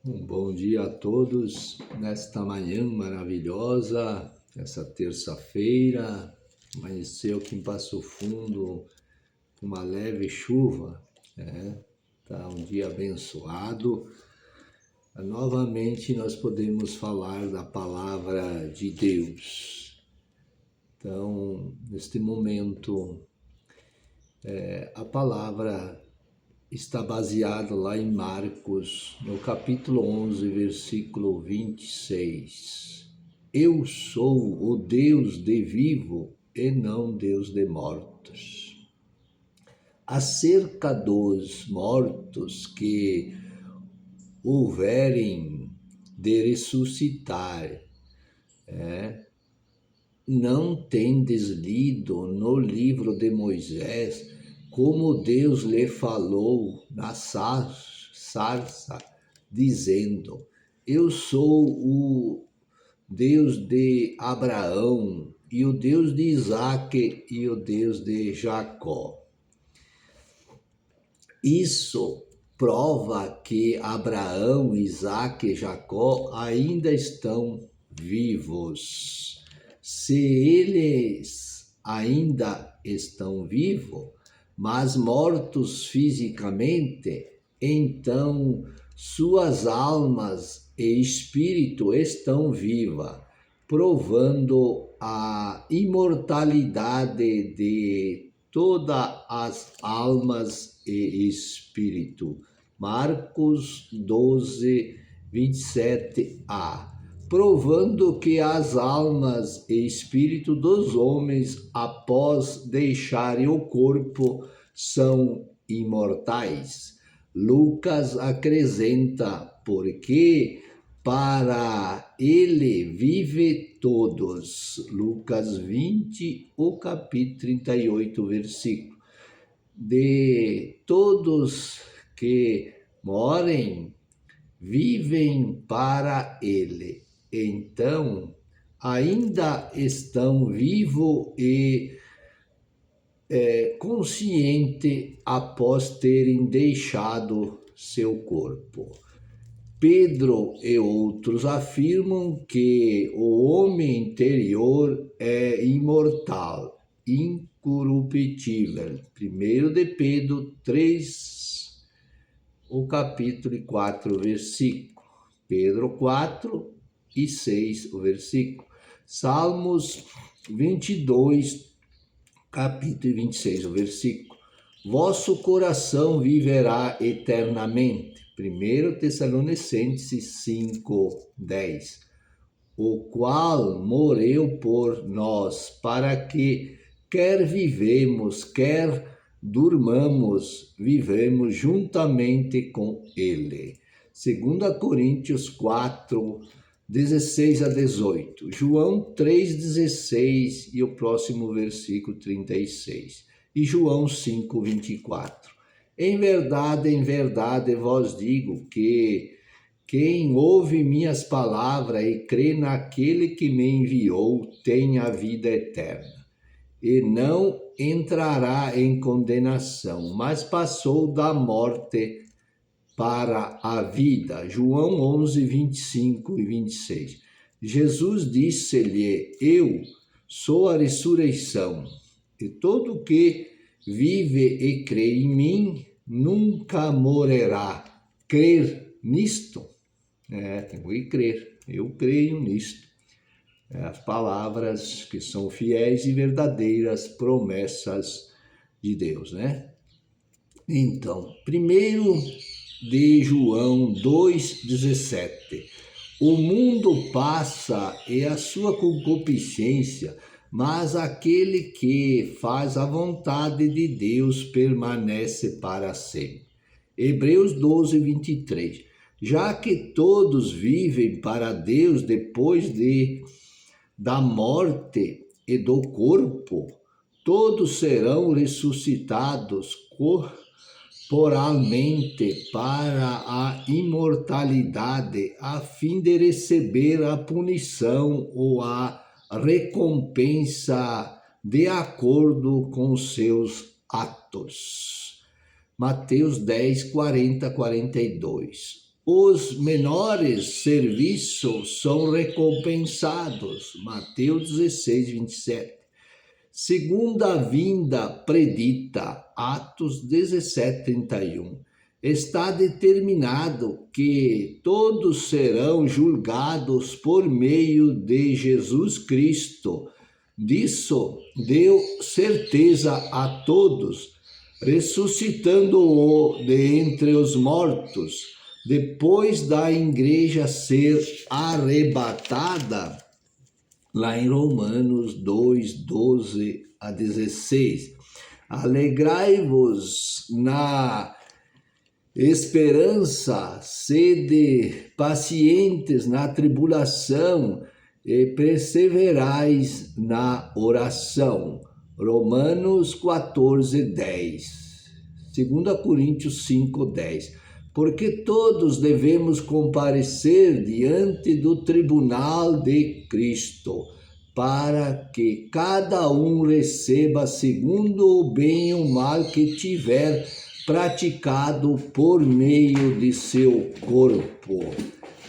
Um bom dia a todos nesta manhã maravilhosa, essa terça-feira. Amanheceu aqui em Passo Fundo com uma leve chuva, né? Tá um dia abençoado. Novamente nós podemos falar da palavra de Deus. Então, neste momento, a palavra está baseado lá em Marcos, no capítulo 11, versículo 26. Eu sou o Deus de vivo e não Deus de mortos. Acerca dos mortos que houverem de ressuscitar, não tendes lido no livro de Moisés como Deus lhe falou na sarça, dizendo: Eu sou o Deus de Abraão, e o Deus de Isaque, e o Deus de Jacó. Isso prova que Abraão, Isaque e Jacó ainda estão vivos. Se eles ainda estão vivos, mas mortos fisicamente, então suas almas e espírito estão vivas, provando a imortalidade de todas as almas e espírito. Marcos 12, 27a. Provando que as almas e espírito dos homens, após deixarem o corpo, são imortais. Lucas acrescenta, porque para ele vive todos. Lucas 20, o capítulo 38, versículo. De todos que morem, vivem para ele. Então, ainda estão vivos e conscientes após terem deixado seu corpo. Pedro e outros afirmam que o homem interior é imortal, incorruptível. 1 de Pedro 3, o capítulo 4, versículo. Pedro 4 e 6, o versículo. Salmos 22, capítulo 26, o versículo. Vosso coração viverá eternamente. 1 Tessalonicenses 5, 10. O qual morreu por nós, para que, quer vivemos, quer durmamos, vivemos juntamente com ele. 2 Coríntios 4, 16 a 18. João 3, 16 e o próximo versículo 36. E João 5, 24. Em verdade vos digo que quem ouve minhas palavras e crê naquele que me enviou tem a vida eterna, e não entrará em condenação, mas passou da morte para a vida. João 11, 25 e 26. Jesus disse-lhe: Eu sou a ressurreição, e todo que vive e crê em mim nunca morrerá. Crer nisto? Tenho que crer. Eu creio nisto. As palavras que são fiéis e verdadeiras promessas de Deus, né? Então, primeiro de João 2,17. O mundo passa e a sua concupiscência, mas aquele que faz a vontade de Deus permanece para sempre. Hebreus 12, 23. Já que todos vivem para Deus depois da morte e do corpo, todos serão ressuscitados corporalmente para a imortalidade, a fim de receber a punição ou a recompensa de acordo com seus atos. Mateus 10, 40, 42. os menores serviços são recompensados. Mateus 16, 27. Segunda vinda predita, Atos 17, 31. Está determinado que todos serão julgados por meio de Jesus Cristo. Disso deu certeza a todos, ressuscitando-o de entre os mortos, depois da igreja ser arrebatada, lá em Romanos 2, 12 a 16. Alegrai-vos na esperança, sede pacientes na tribulação e perseverais na oração. Romanos 14, 10. 2 Coríntios 5, 10. Porque todos devemos comparecer diante do tribunal de Cristo, para que cada um receba segundo o bem e o mal que tiver praticado por meio de seu corpo.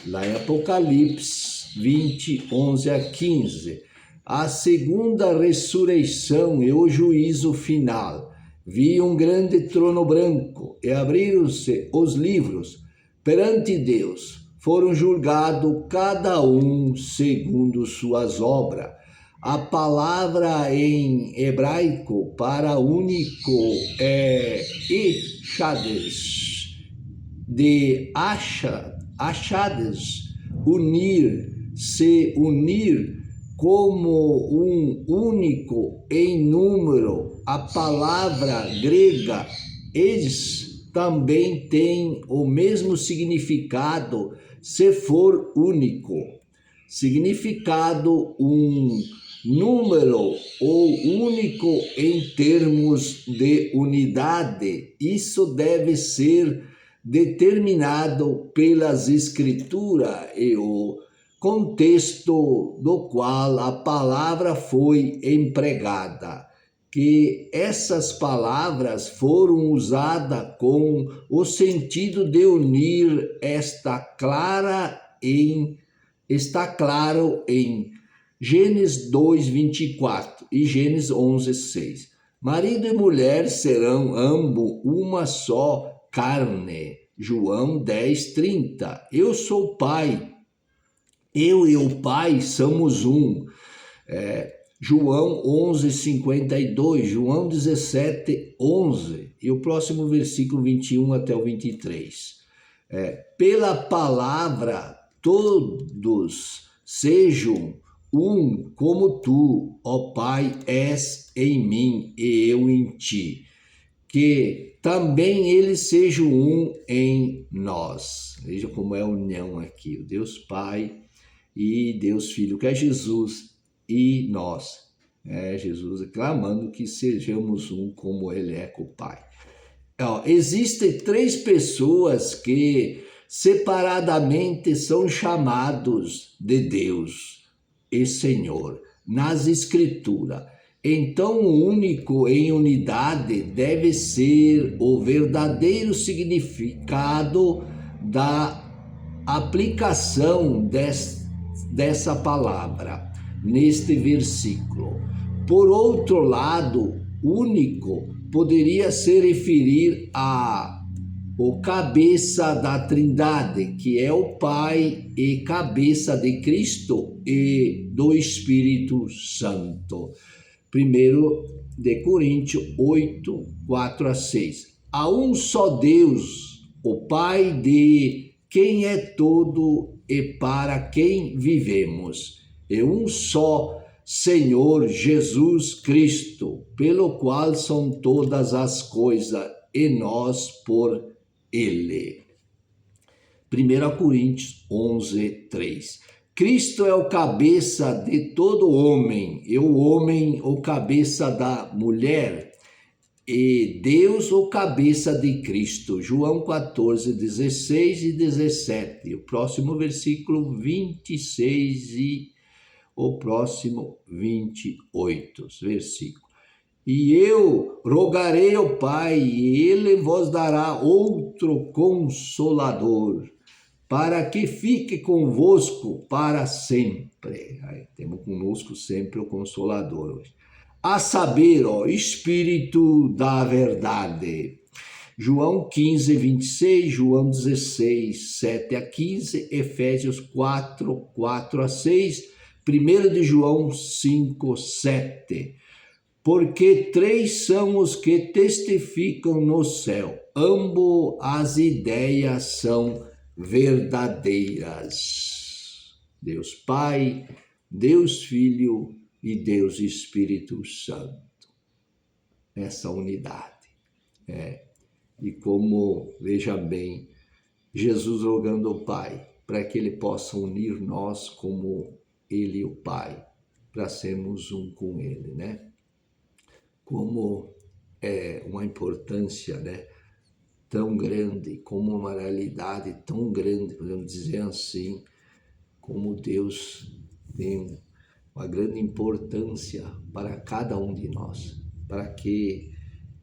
Lá em Apocalipse 20, 11 a 15. A segunda ressurreição e o juízo final. Vi um grande trono branco e abriram-se os livros. Perante Deus foram julgados cada um segundo suas obras. A palavra em hebraico para único é echades, de achades, unir, se unir como um único em número. A palavra grega eis também tem o mesmo significado se for único. Significado um número ou único em termos de unidade. Isso deve ser determinado pelas escrituras e o contexto do qual a palavra foi empregada, que essas palavras foram usadas com o sentido de unir, está claro em Gênesis 2, 24 e Gênesis 11, 6. Marido e mulher serão ambos uma só carne. João 10, 30. Eu sou pai. Eu e o Pai somos um. João 11, 52, João 17, 11. E o próximo versículo 21 até o 23. Pela palavra, todos sejam um como tu, ó Pai, és em mim e eu em ti. Que também eles sejam um em nós. Veja como é a união aqui. O Deus Pai e Deus Filho, que é Jesus, e nós. Jesus clamando que sejamos um como ele é com o Pai. Existem três pessoas que separadamente são chamados de Deus e Senhor nas Escrituras. Então, o único em unidade deve ser o verdadeiro significado da aplicação dessa palavra neste versículo. Por outro lado, único poderia se referir o cabeça da Trindade, que é o Pai e cabeça de Cristo e do Espírito Santo. 1 Coríntios 8, 4 a 6. Há um só Deus, o Pai de quem é todo e para quem vivemos, e um só Senhor Jesus Cristo, pelo qual são todas as coisas, e nós por Ele. 1 Coríntios 11, 3. Cristo é o cabeça de todo homem, e o homem o cabeça da mulher, e Deus o cabeça de Cristo. João 14, 16 e 17. O próximo versículo 26 e o próximo 28 versículo. E eu rogarei ao Pai, e Ele vos dará outro Consolador, para que fique convosco para sempre. Aí, temos conosco sempre o Consolador hoje. A saber, ó, Espírito da verdade. João 15, 26, João 16, 7 a 15, Efésios 4, 4 a 6, 1 de João 5, 7. Porque três são os que testificam no céu, ambos as ideias são verdadeiras. Deus Pai, Deus Filho e Deus Espírito Santo. Essa unidade. E como, veja bem, Jesus rogando ao Pai, para que Ele possa unir nós como Ele e o Pai, para sermos um com Ele, né? Como é uma importância, né, tão grande, como uma realidade tão grande, podemos dizer assim, como Deus tem uma grande importância para cada um de nós, para que,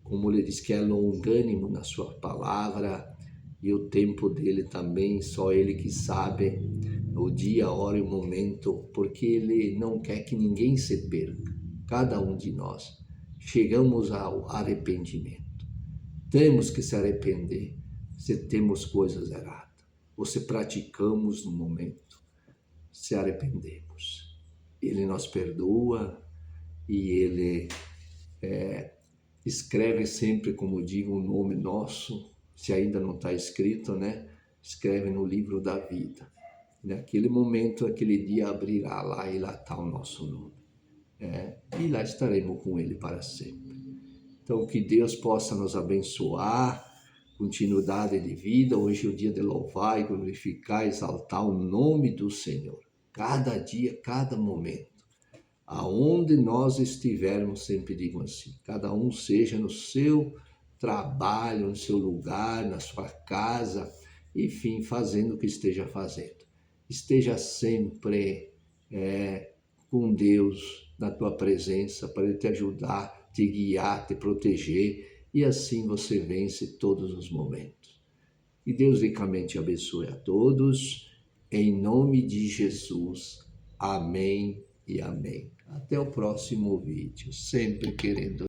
como ele diz que é longânimo na sua palavra, e o tempo dele também, só ele que sabe o dia, a hora e o momento, porque ele não quer que ninguém se perca, cada um de nós. Chegamos ao arrependimento. Temos que se arrepender se temos coisas erradas, ou se praticamos no momento, se arrependemos. Ele nos perdoa e ele escreve sempre, como digo, o nome nosso, se ainda não está escrito, né? Escreve no livro da vida. Naquele momento, aquele dia abrirá lá e lá está o nosso nome. E lá estaremos com Ele para sempre. Então, que Deus possa nos abençoar, continuidade de vida. Hoje é o dia de louvar e glorificar, exaltar o nome do Senhor. Cada dia, cada momento. Aonde nós estivermos, sempre digo assim, cada um seja no seu trabalho, no seu lugar, na sua casa, enfim, fazendo o que esteja fazendo. Esteja sempre com Deus na tua presença para Ele te ajudar, te guiar, te proteger e assim você vence todos os momentos. E Deus ricamente abençoe a todos, em nome de Jesus. Amém e amém. Até o próximo vídeo, sempre querendo